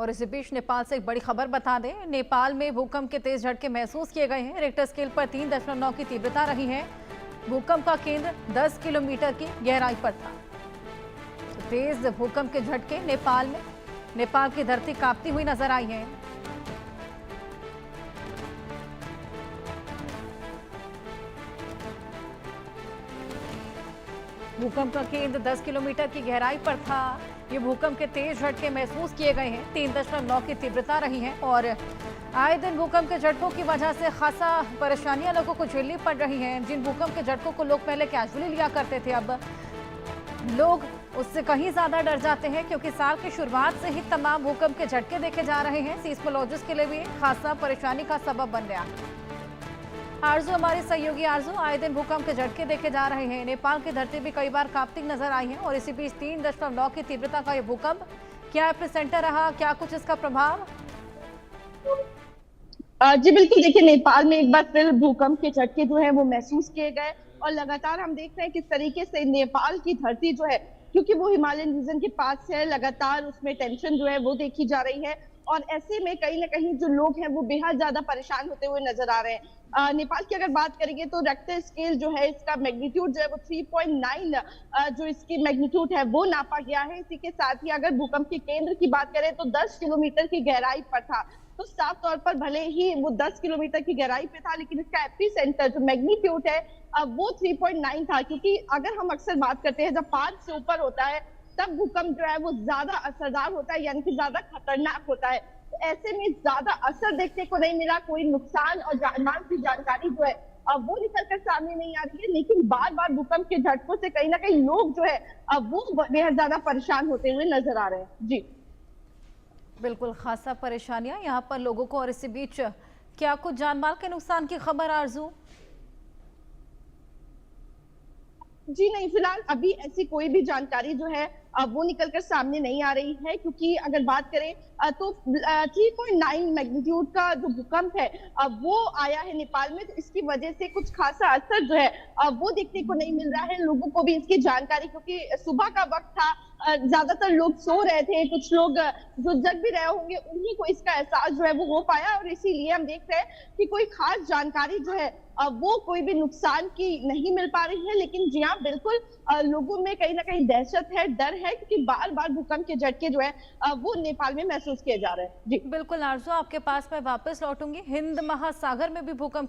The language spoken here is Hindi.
और इसी बीच नेपाल से एक बड़ी खबर बता दें, नेपाल में भूकंप के तेज झटके महसूस किए गए हैं। रिक्टर स्केल पर 3.9 की तीव्रता रही है। भूकंप का केंद्र 10 किलोमीटर की गहराई पर था। तो तेज भूकंप के झटके नेपाल की धरती कांपती हुई नजर आई है। भूकंप का केंद्र 10 किलोमीटर की गहराई पर था। ये भूकंप के तेज झटके महसूस किए गए हैं। 3.9 की तीव्रता रही है और आए दिन भूकंप के झटकों की वजह से खासा परेशानियां लोगों को झेलनी पड़ रही हैं। जिन भूकंप के झटकों को लोग पहले कैजुअली लिया करते थे, अब लोग उससे कहीं ज्यादा डर जाते हैं, क्योंकि साल की शुरुआत से ही तमाम भूकंप के झटके देखे जा रहे हैं। सीस्मोलॉजिस्ट के लिए भी खासा परेशानी का सबब बन गया। आरजू हमारी सहयोगी आरजू, आए दिन भूकंप के झटके देखे जा रहे हैं। नेपाल की धरती भी कई बार कांपती नजर आई है और इसी बीच 3.9 की तीव्रता का ये भूकंप क्या एपिसेंटर रहा, क्या कुछ इसका प्रभाव? जी बिल्कुल, देखिए नेपाल में एक बार फिर भूकंप के झटके जो है वो महसूस किए गए और लगातार हम देख रहे हैं किस तरीके से नेपाल की धरती जो है, क्योंकि वो हिमालयन रीजन के पास है, लगातार उसमें टेंशन जो है वो देखी जा रही है और ऐसे में कहीं ना कहीं जो लोग हैं वो बेहद ज्यादा परेशान होते हुए नजर आ रहे हैं। नेपाल की अगर बात करेंगे तो रेक्टर स्केल जो है इसका मैग्नीट्यूड जो है वो 3.9 जो इसकी मैग्नीट्यूड है वो नापा गया है। इसी के साथ ही अगर भूकंप के केंद्र की बात करें तो 10 किलोमीटर की गहराई पर था। तो साफ तौर पर भले ही वो 10 किलोमीटर की गहराई पे था, लेकिन इसका एपी सेंटर जो मैग्नीट्यूड है वो 3.9 था, क्योंकि अगर हम अक्सर बात करते हैं जब 5 से ऊपर होता है तब भूकंप जो है वो ज्यादा असरदार होता है, यानी कि ज्यादा खतरनाक होता है। तो ऐसे में ज्यादा असर देखने को नहीं मिला, कोई नुकसान और जानमाल की जानकारी जो है वो निकल कर सामने नहीं आ रही है, लेकिन बार बार भूकंप के झटकों से कहीं ना कहीं लोग जो है वो बेहद ज्यादा परेशान होते हुए नजर आ रहे हैं। जी बिल्कुल, खासा परेशानियां यहाँ पर लोगों को। और इसी बीच क्या कुछ जानमाल के नुकसान की खबर आरजू? जी नहीं, फिलहाल अभी ऐसी कोई भी जानकारी जो है वो निकलकर सामने नहीं आ रही है, क्योंकि अगर बात करें तो 3.9 मैग्नीट्यूड का जो भूकंप है वो आया है नेपाल में, तो इसकी वजह से कुछ खासा असर जो है वो देखने को नहीं मिल रहा है। लोगों को भी इसकी जानकारी, क्योंकि सुबह का वक्त था, ज्यादातर लोग सो रहे थे, कुछ लोग जो जग भी रहे होंगे उन्हीं को इसका एहसास जो है वो हो पाया और इसीलिए हम देख रहे हैं कि कोई खास जानकारी जो है वो कोई भी नुकसान की नहीं मिल पा रही है। लेकिन जी हाँ, बिल्कुल लोगों में कहीं ना कहीं दहशत है, डर है, क्योंकि बार बार भूकंप के झटके जो है वो नेपाल में महसूस किए जा रहे हैं। जी बिल्कुल आरजू, आपके पास मैं वापस लौटूंगी। हिंद महासागर में भी भूकंप